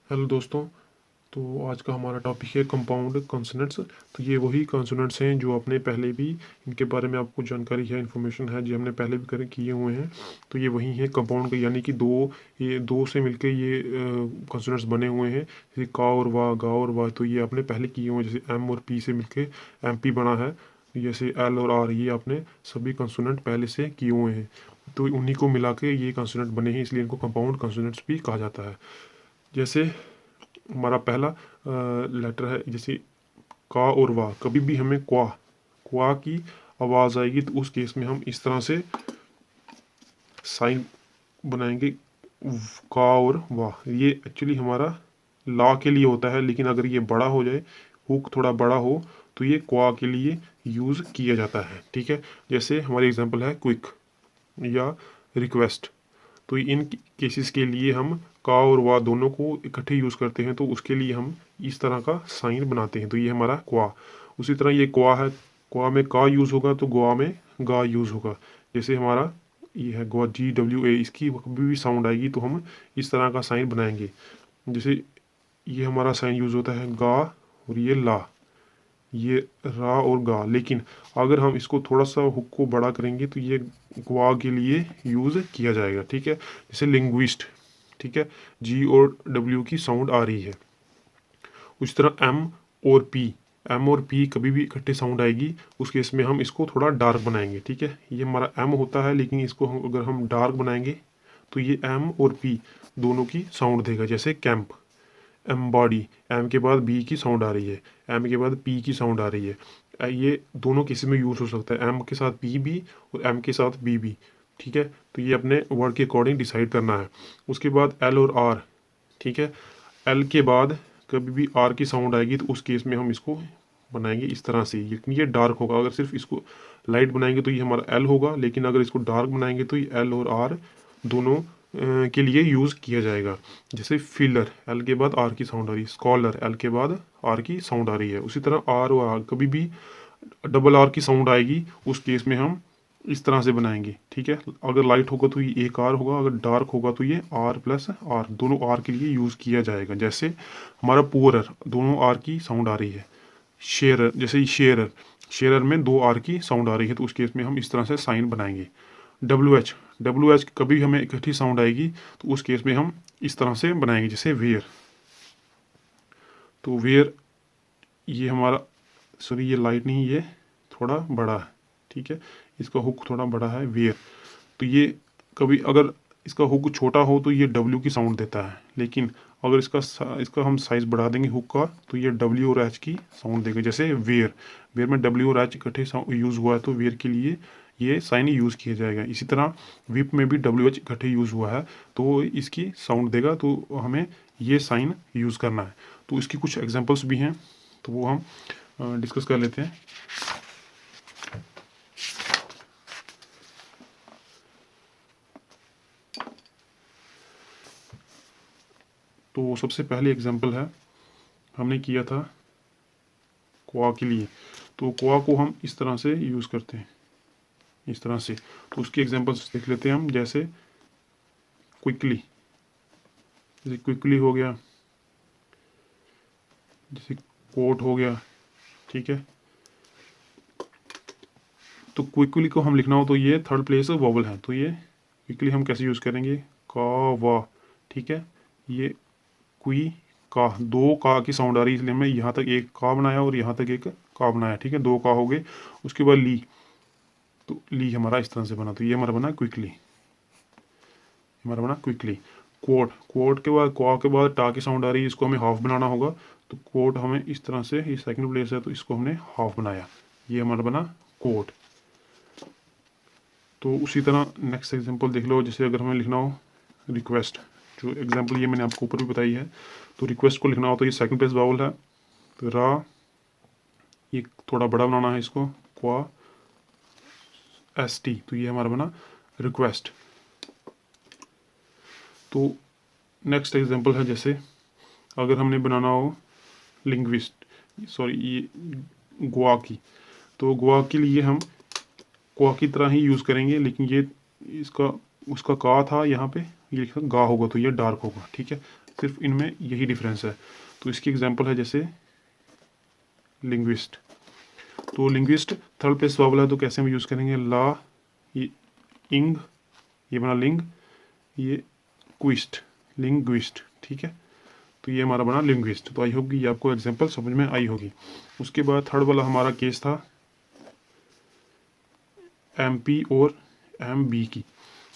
Hello दोस्तों। तो आज का हमारा टॉपिक है कंपाउंड कॉन्सोनेंट्स। तो ये वही कॉन्सोनेंट्स हैं जो आपने पहले भी इनके बारे में आपको जानकारी है, इन्फॉर्मेशन है, जो हमने पहले भी किए हुए हैं। तो ये वही है कंपाउंड का, यानी कि ये दो से मिलके ये कॉन्सोनेंट्स बने हुए हैं, जैसे का और वाह, गा और वाह। तो ये आपने पहले किए हुए हैं, जैसे एम और पी से मिलके एम पी बना है। जैसे एल और आर, ये आपने सभी कॉन्सोनेंट पहले से किए हुए हैं। तो उन्हीं को मिला के ये कॉन्सोनेंट बने हैं, इसलिए इनको कंपाउंड कॉन्सोनेंट्स भी कहा जाता है। जैसे हमारा पहला लेटर है, जैसे का और वाह। कभी भी हमें क्वा क्वा की आवाज़ आएगी तो उस केस में हम इस तरह से साइन बनाएंगे, का और वाह। ये एक्चुअली हमारा ला के लिए होता है, लेकिन अगर ये बड़ा हो जाए, हुक थोड़ा बड़ा हो, तो ये क्वा के लिए यूज़ किया जाता है। ठीक है, जैसे हमारी एग्जांपल है क्विक या रिक्वेस्ट। तो इन केसेस के लिए हम का और वा दोनों को इकट्ठे यूज़ करते हैं, तो उसके लिए हम इस तरह का साइन बनाते हैं। तो ये हमारा क्वा। उसी तरह ये क्वा है, क्वा में का यूज़ होगा तो ग्वा में गा यूज़ होगा। जैसे हमारा ये है ग्वा, GWA, इसकी कभी भी साउंड आएगी तो हम इस तरह का साइन बनाएंगे। जैसे ये हमारा साइन यूज़ होता है गा, और ये ला, ये रा और गा। लेकिन अगर हम इसको थोड़ा सा हुक को बड़ा करेंगे तो ये ग्वा के लिए यूज़ किया जाएगा। ठीक है, जैसे लिंग्विस्ट। ठीक है, जी और डब्ल्यू की साउंड आ रही है। उसी तरह एम और पी कभी भी इकट्ठे साउंड आएगी, उस केस में हम इसको थोड़ा डार्क बनाएंगे। ठीक है, ये हमारा एम होता है, लेकिन इसको अगर हम डार्क बनाएंगे तो ये एम और पी दोनों की साउंड देगा। जैसे कैंप, एम्बॉडी, एम के बाद बी की साउंड आ रही है, एम के बाद पी की साउंड आ रही है। ये दोनों किसी में यूज़ हो सकता है, एम के साथ पी भी और एम के साथ बी भी। ठीक है, तो ये अपने वर्ड के अकॉर्डिंग डिसाइड करना है। उसके बाद एल और आर। ठीक है, एल के बाद कभी भी आर की साउंड आएगी तो उस केस में हम इसको बनाएंगे इस तरह से, ये डार्क होगा। अगर सिर्फ इसको लाइट बनाएंगे तो ये हमारा एल होगा, लेकिन अगर इसको डार्क बनाएंगे तो ये एल और आर दोनों के लिए यूज़ किया जाएगा। जैसे फिलर, एल के बाद आर की साउंड आ रही है। स्कॉलर, एल के बाद आर की साउंड आ रही है। उसी तरह आर और आर, कभी भी डबल आर की साउंड आएगी उस केस में हम इस तरह से बनाएंगे। ठीक है, अगर लाइट होगा तो ये एक आर होगा, अगर डार्क होगा तो ये आर प्लस आर, दोनों आर के लिए यूज़ किया जाएगा। जैसे हमारा पुअरर, दोनों आर की साउंड आ रही है। शेयरर, जैसे शेयरर, शेयरर में दो आर की साउंड आ रही है, तो उस केस में हम इस तरह से साइन बनाएंगे। डब्ल्यू एच कभी हमें इकट्ठी साउंड आएगी तो उस केस में हम इस तरह से बनाएंगे। जैसे वेयर, तो वेयर ये हमारा, सॉरी ये लाइट नहीं, ये थोड़ा बड़ा है। ठीक है, इसका हुक थोड़ा बड़ा है, वेयर। तो ये कभी अगर इसका हुक छोटा हो तो ये डब्ल्यू की साउंड देता है, लेकिन अगर इसका हम साइज़ बढ़ा देंगे हुक का तो ये डब्ल्यू और एच की साउंड देगा। जैसे वेयर, वेयर में डब्ल्यू और एच इकट्ठे यूज़ हुआ है तो वेयर के लिए ये साइन यूज़ किया जाएगा। इसी तरह विप में भी डब्ल्यू एच इकट्ठे यूज़ हुआ है तो इसकी साउंड देगा, तो हमें ये साइन यूज़ करना है। तो इसकी कुछ एग्जांपल्स भी हैं, तो वो हम डिस्कस कर लेते हैं। तो सबसे पहले एग्जांपल है, हमने किया था क्वा के लिए। तो क्वा को हम इस तरह से यूज़ करते हैं, इस तरह से। तो उसकी एग्जांपल्स देख लेते हैं हम। जैसे क्विकली, जैसे क्विकली हो गया, जैसे कोट हो गया। ठीक है, तो क्विकली को हम लिखना हो तो ये थर्ड प्लेस वॉवल है, तो ये क्विकली हम कैसे यूज़ करेंगे, का वा। ठीक है, ये क्वी का, दो का की साउंड आ रही है, इसलिए हमने यहाँ तक एक का बनाया और यहाँ तक एक का बनाया। ठीक है, दो का हो गए। उसके बाद ली, तो ली हमारा इस तरह से बना, तो ये हमारा बना क्विकली, हमारा बना क्विकली। कोट, कोट के बाद क्वा के बाद टा की साउंड आ रही है, इसको हमें हाफ बनाना होगा, तो कोट हमें इस तरह से, ये सेकंड प्लेस है तो इसको हमने हाफ बनाया, ये हमारा बना कोट। तो उसी तरह नेक्स्ट एग्जांपल देख लो। जैसे अगर हमें लिखना हो रिक्वेस्ट, जो एग्जांपल ये मैंने आपको ऊपर भी बताई है, तो रिक्वेस्ट को लिखना हो तो ये सेकंड प्लेस वावल है, तो रा, ये थोड़ा बड़ा बनाना है इसको, क्वा एस टी, तो ये हमारा बना रिक्वेस्ट। तो नेक्स्ट एग्जांपल है, जैसे अगर हमने बनाना हो लिंग्विस्ट, सॉरी ये ग्वा की, तो ग्वा के लिए हम क्वा की तरह ही यूज़ करेंगे, लेकिन ये इसका उसका का था यहाँ पे, ये लिखा गा होगा तो ये डार्क होगा। ठीक है, सिर्फ इनमें यही डिफरेंस है। तो इसकी एग्जांपल है जैसे लिंग्विस्ट। तो लिंग्विस्ट थर्ड प्लेस वावल है, तो कैसे हम यूज़ करेंगे, ला, ये इंग, ये बना लिंग, ये क्विस्ट, लिंग्विस्ट, ठीक है। तो ये हमारा बना लिंग्विस्ट। तो आई होप कि ये आपको एग्जांपल समझ में आई होगी। उसके बाद थर्ड वाला हमारा केस था एम पी और एम बी की।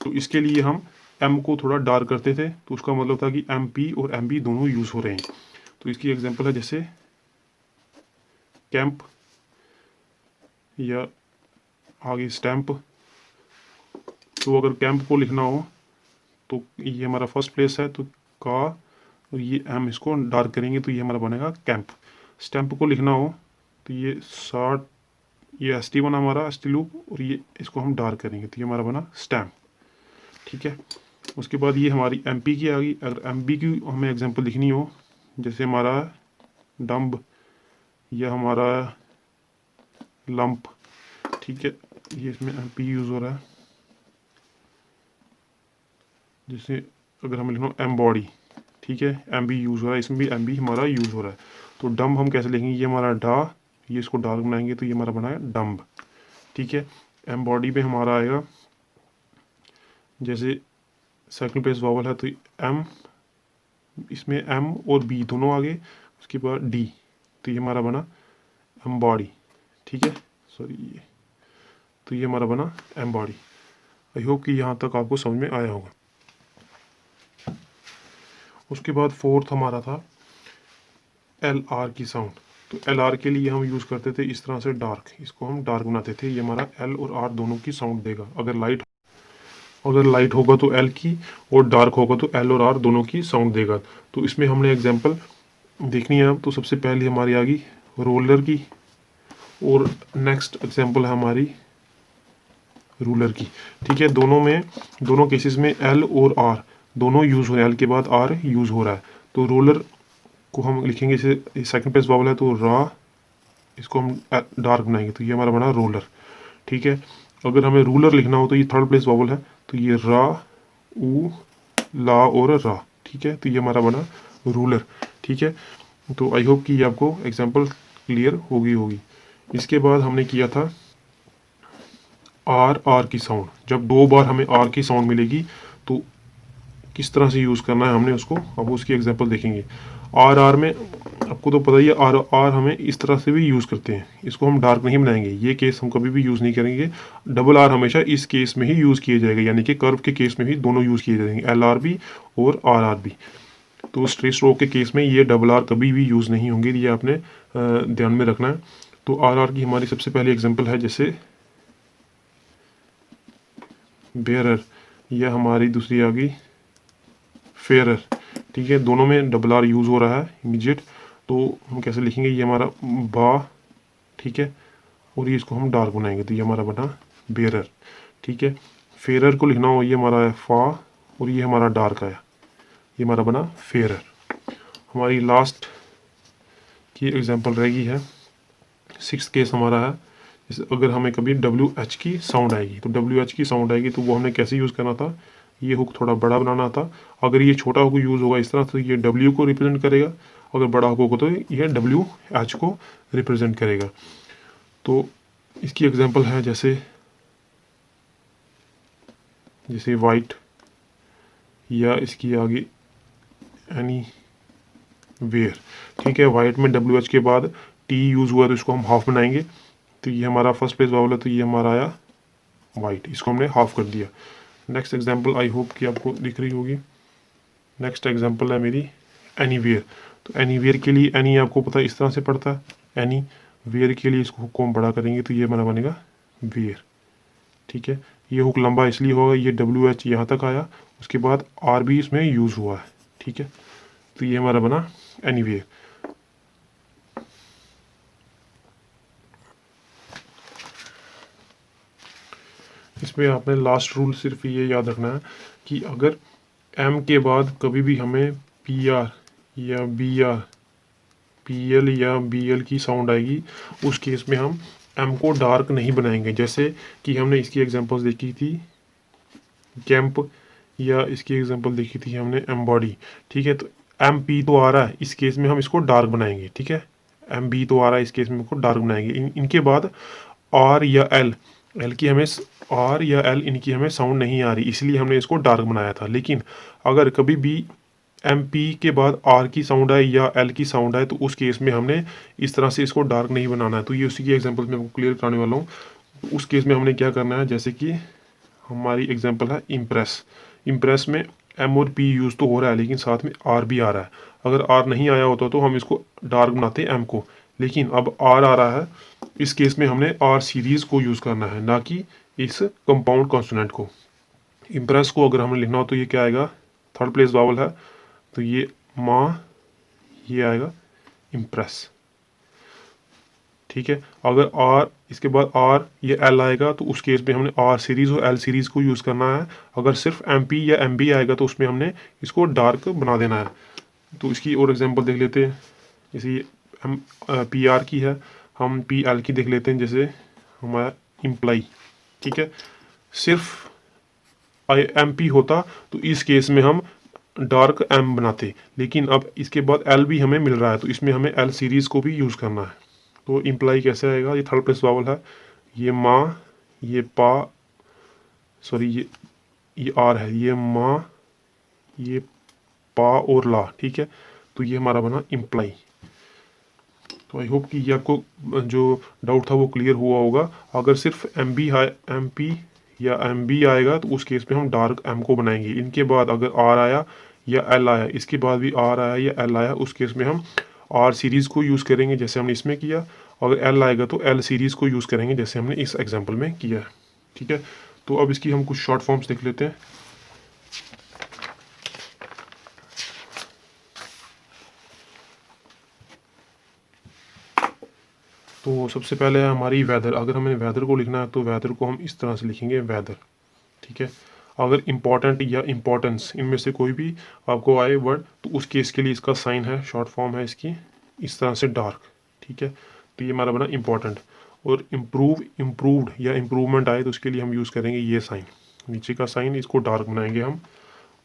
तो इसके लिए हम एम को थोड़ा डार्क करते थे, तो उसका मतलब था कि एम पी और एम बी दोनों यूज़ हो रहे हैं। तो इसकी एग्जांपल है जैसे कैंप, या आगे स्टैम्प। तो अगर कैंप को लिखना हो तो ये हमारा फर्स्ट प्लेस है, तो का और ये एम इसको डार्क करेंगे तो ये हमारा बनेगा कैंप। स्टैम्प को लिखना हो तो ये 60, ये एस टी बना हमारा एस टी लूप, और ये इसको हम डार्क करेंगे तो ये हमारा बना स्टैम्प, ठीक है। उसके बाद ये हमारी एम पी की आ गई। अगर एम बी की हमें एग्जांपल लिखनी हो, जैसे हमारा डम्ब या हमारा लंप, ठीक है, ये इसमें एम पी यूज़ हो रहा है। जैसे अगर हमें लिखना एम बॉडी, ठीक है, एम बी यूज़ हो रहा है, इसमें भी एम बी हमारा यूज़ हो रहा है। तो डम्ब हम कैसे लिखेंगे, ये हमारा डा, ये इसको डार्क बनाएंगे तो ये हमारा बना है डम्ब, ठीक है। एम बॉडी पे हमारा आएगा, जैसे सेकंड प्लेस वावल है तो एम, इसमें एम और बी दोनों आ गए। उसके बाद डी, तो ये हमारा बना एम बॉडी, ठीक है, सॉरी ये, तो ये हमारा बना एम बॉडी। आई होप कि यहाँ तक आपको समझ में आया होगा। उसके बाद फोर्थ हमारा था एल आर की साउंड। तो एल आर के लिए हम यूज़ करते थे इस तरह से डार्क, इसको हम डार्क बनाते थे, ये हमारा एल और आर दोनों की साउंड देगा। अगर लाइट होगा तो एल की, और डार्क होगा तो एल और आर दोनों की साउंड देगा। तो इसमें हमने एग्जांपल देखनी है। तो सबसे पहले हमारी आ गई रोलर की, और नेक्स्ट एग्जांपल है हमारी रूलर की, ठीक है। दोनों केसेस में एल और आर दोनों यूज़ हो रहे हैं, एल के बाद आर यूज़ हो रहा है। तो रोलर को हम लिखेंगे, जैसे सेकंड प्लेस वावल है तो रा, इसको हम डार्क बनाएंगे तो ये हमारा बना रोलर, ठीक है। अगर हमें रूलर लिखना हो तो ये थर्ड प्लेस वावल है, तो ये रा, ऊ, ला और रा, ठीक है, तो ये हमारा बना रूलर, ठीक है। तो आई होप कि ये आपको एग्जांपल क्लियर होगी। इसके बाद हमने किया था आर की साउंड। जब 2 बार हमें आर की साउंड मिलेगी तो किस तरह से यूज़ करना है हमने उसको, अब उसकी एग्जांपल देखेंगे। आर में आपको तो पता ही है, आर हमें इस तरह से भी यूज़ करते हैं, इसको हम डार्क नहीं बनाएंगे, ये केस हम कभी भी यूज़ नहीं करेंगे। डबल आर हमेशा इस केस में ही यूज़ किया जाएगा, यानी कि कर्व के केस में भी दोनों यूज़ किए जाएंगे, एल आर भी और आर भी। तो स्ट्रेट स्ट्रोक के केस में ये डबल आर कभी भी यूज़ नहीं होंगे, ये आपने ध्यान में रखना है। तो आर की हमारी सबसे पहली एग्जाम्पल है जैसे बेयरर, यह हमारी दूसरी आ गई फेयरर, ठीक है। दोनों में डबल आर यूज़ हो रहा है इमीडिएट। तो हम कैसे लिखेंगे, ये हमारा बा, ठीक है, और ये इसको हम डार्क बनाएंगे तो ये हमारा बना बेयरर, ठीक है। फेयरर को लिखना हो, ये हमारा है फा, और ये हमारा डार्क आया, ये हमारा बना फेयरर। हमारी लास्ट की एग्जांपल रहेगी है सिक्स्थ केस हमारा है, जैसे अगर हमें कभी डब्ल्यू एच की साउंड आएगी, तो डब्ल्यू एच की साउंड आएगी तो वो हमने कैसे यूज़ करना था, ये हुक थोड़ा बड़ा बनाना था। अगर ये छोटा हुक यूज़ होगा इस तरह तो ये डब्ल्यू को रिप्रेजेंट करेगा, अगर बड़ा हुक होगा तो ये डब्ल्यू एच को रिप्रेजेंट करेगा। तो इसकी एग्जांपल है जैसे वाइट, या इसकी आगे एनी वेयर, ठीक है। वाइट में डब्ल्यू एच के बाद टी यूज़ हुआ तो इसको हम हाफ बनाएंगे, तो ये हमारा फर्स्ट प्लेस वावल है तो ये हमारा आया वाइट, इसको हमने हाफ कर दिया। नेक्स्ट एग्जांपल आई होप कि आपको दिख रही होगी। नेक्स्ट एग्जांपल है मेरी एनीवेयर। तो एनीवेयर के लिए एनी आपको पता है इस तरह से पढ़ता है, एनी वेयर के लिए इसको हुक को हम बड़ा करेंगे तो ये हमारा बनेगा वेयर, ठीक है। ये हुक लंबा इसलिए होगा, ये डब्ल्यू एच यहाँ तक आया, उसके बाद आर भी इसमें यूज़ हुआ है, ठीक है। तो ये हमारा बना एनीवेयर। इसमें आपने लास्ट रूल सिर्फ ये याद रखना है कि अगर एम के बाद कभी भी हमें पी आर या बी आर, पी एल या बी एल की साउंड आएगी, उस केस में हम एम को डार्क नहीं बनाएंगे। जैसे कि हमने इसकी एग्जांपल्स देखी थी कैंप, या इसकी एग्जांपल देखी थी हमने एम्बॉडी, ठीक है। तो एम पी तो आ रहा है, इस केस में हम इसको डार्क बनाएंगे, ठीक है। एम बी तो आ रहा है, इस केस में इसको डार्क बनाएंगे। इनके बाद आर या एल, एल की हमें आर या एल इनकी हमें साउंड नहीं आ रही, इसलिए हमने इसको डार्क बनाया था। लेकिन अगर कभी भी एम पी के बाद आर की साउंड आए या एल की साउंड आए तो उस केस में हमने इस तरह से इसको डार्क नहीं बनाना है। तो ये उसी की एग्जांपल में आपको क्लियर कराने वाला हूँ। तो उस केस में हमने क्या करना है, जैसे कि हमारी एग्जांपल है इम्प्रेस। इम्प्रेस में एम और पी यूज़ तो हो रहा है, लेकिन साथ में आर भी आ रहा है। अगर आर नहीं आया होता तो हम इसको डार्क बनाते एम को, लेकिन अब आर आ रहा है, इस केस में हमने आर सीरीज़ को यूज़ करना है, ना कि इस कंपाउंड कॉन्सोनेंट को। इम्प्रेस को अगर हमें लिखना हो तो ये क्या आएगा, थर्ड प्लेस वावल है, तो ये माँ, ये आएगा इम्प्रेस, ठीक है। अगर आर इसके बाद आर ये एल आएगा तो उस केस में हमने आर सीरीज़ और एल सीरीज़ को यूज़ करना है। अगर सिर्फ एम पी या एम बी आएगा तो उसमें हमने इसको डार्क बना देना है। तो इसकी और एग्जांपल देख लेते हैं। जैसे हम पी आर की है, हम पी एल की देख लेते हैं, जैसे हमारा इम्प्लाई, ठीक है। सिर्फ एम पी होता तो इस केस में हम डार्क एम बनाते, लेकिन अब इसके बाद एल भी हमें मिल रहा है तो इसमें हमें एल सीरीज़ को भी यूज़ करना है। तो इम्प्लाई कैसे आएगा, ये थर्ड प्लेस वावल है, ये माँ, ये पा, सॉरी ये आर है, ये माँ, ये पा और ला, ठीक है। तो ये हमारा बना इम्प्लाई। तो आई होप कि ये आपको जो डाउट था वो क्लियर हुआ होगा। अगर सिर्फ एम बी है, एम पी या एम बी आएगा तो उस केस में हम डार्क एम को बनाएंगे। इनके बाद अगर आर आया या एल आया, इसके बाद भी आर आया या एल आया, उस केस में हम आर सीरीज़ को यूज़ करेंगे जैसे हमने इसमें किया। अगर एल आएगा तो एल सीरीज़ को यूज़ करेंगे जैसे हमने इस एग्जाम्पल में किया है, ठीक है। तो अब इसकी हम कुछ शॉर्ट फॉर्म्स देख लेते हैं। तो सबसे पहले है हमारी वेदर। अगर हमें वेदर को लिखना है तो वेदर को हम इस तरह से लिखेंगे वेदर, ठीक है। अगर इम्पॉर्टेंट या इम्पोर्टेंस इनमें से कोई भी आपको आए वर्ड तो उस केस के लिए इसका साइन है, शॉर्ट फॉर्म है इसकी इस तरह से डार्क, ठीक है। तो ये हमारा बना इम्पॉर्टेंट। और इम्प्रूव, इम्प्रूव्ड या इम्प्रूवमेंट आए तो उसके लिए हम यूज़ करेंगे ये साइन, नीचे का साइन, इसको डार्क बनाएंगे हम।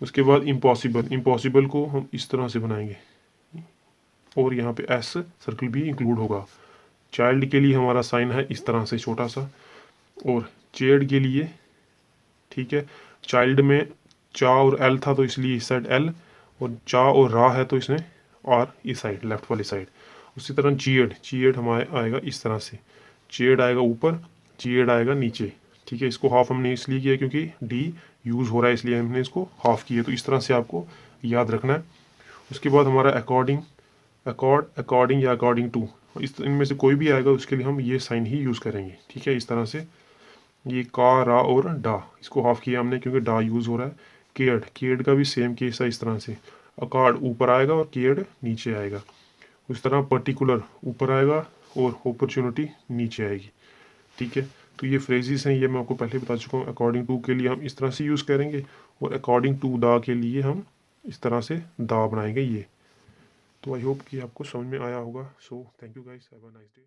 उसके बाद इम्पॉसिबल, इम्पॉसिबल को हम इस तरह से बनाएंगे और यहाँ पे एस सर्कल भी इंक्लूड होगा। चाइल्ड के लिए हमारा साइन है इस तरह से छोटा सा, और चेड के लिए, ठीक है, चाइल्ड में चा और एल था तो इसलिए इस साइड एल, और चा और रा है तो इसने आर इस साइड लेफ्ट वाली साइड। उसी तरह चीएड, चीएड हमारे आएगा इस तरह से, चेड आएगा ऊपर, चीएड आएगा नीचे, ठीक है। इसको हाफ हमने इसलिए किया क्योंकि डी यूज़ हो रहा है इसलिए हमने इसको हाफ किया। तो इस तरह से आपको याद रखना है। उसके बाद हमारा अकॉर्डिंग, अकॉर्डिंग या अकॉर्डिंग टू, इनमें से कोई भी आएगा उसके लिए हम ये साइन ही यूज़ करेंगे, ठीक है। इस तरह से ये का, रा और डा, इसको हाफ किया हमने क्योंकि डा यूज़ हो रहा है। केयर्ड, केयर्ड का भी सेम केस है इस तरह से, अकॉर्ड ऊपर आएगा और केयर्ड नीचे आएगा। उस तरह पर्टिकुलर ऊपर आएगा और अपॉर्चुनिटी नीचे आएगी, ठीक है। तो ये फ्रेजेस हैं, ये मैं आपको पहले बता चुका हूँ। अकॉर्डिंग टू के लिए हम इस तरह से यूज़ करेंगे और अकॉर्डिंग टू दा के लिए हम इस तरह से दा बनाएंगे ये। तो आई होप कि आपको समझ में आया होगा। So thank you guys, have a nice day.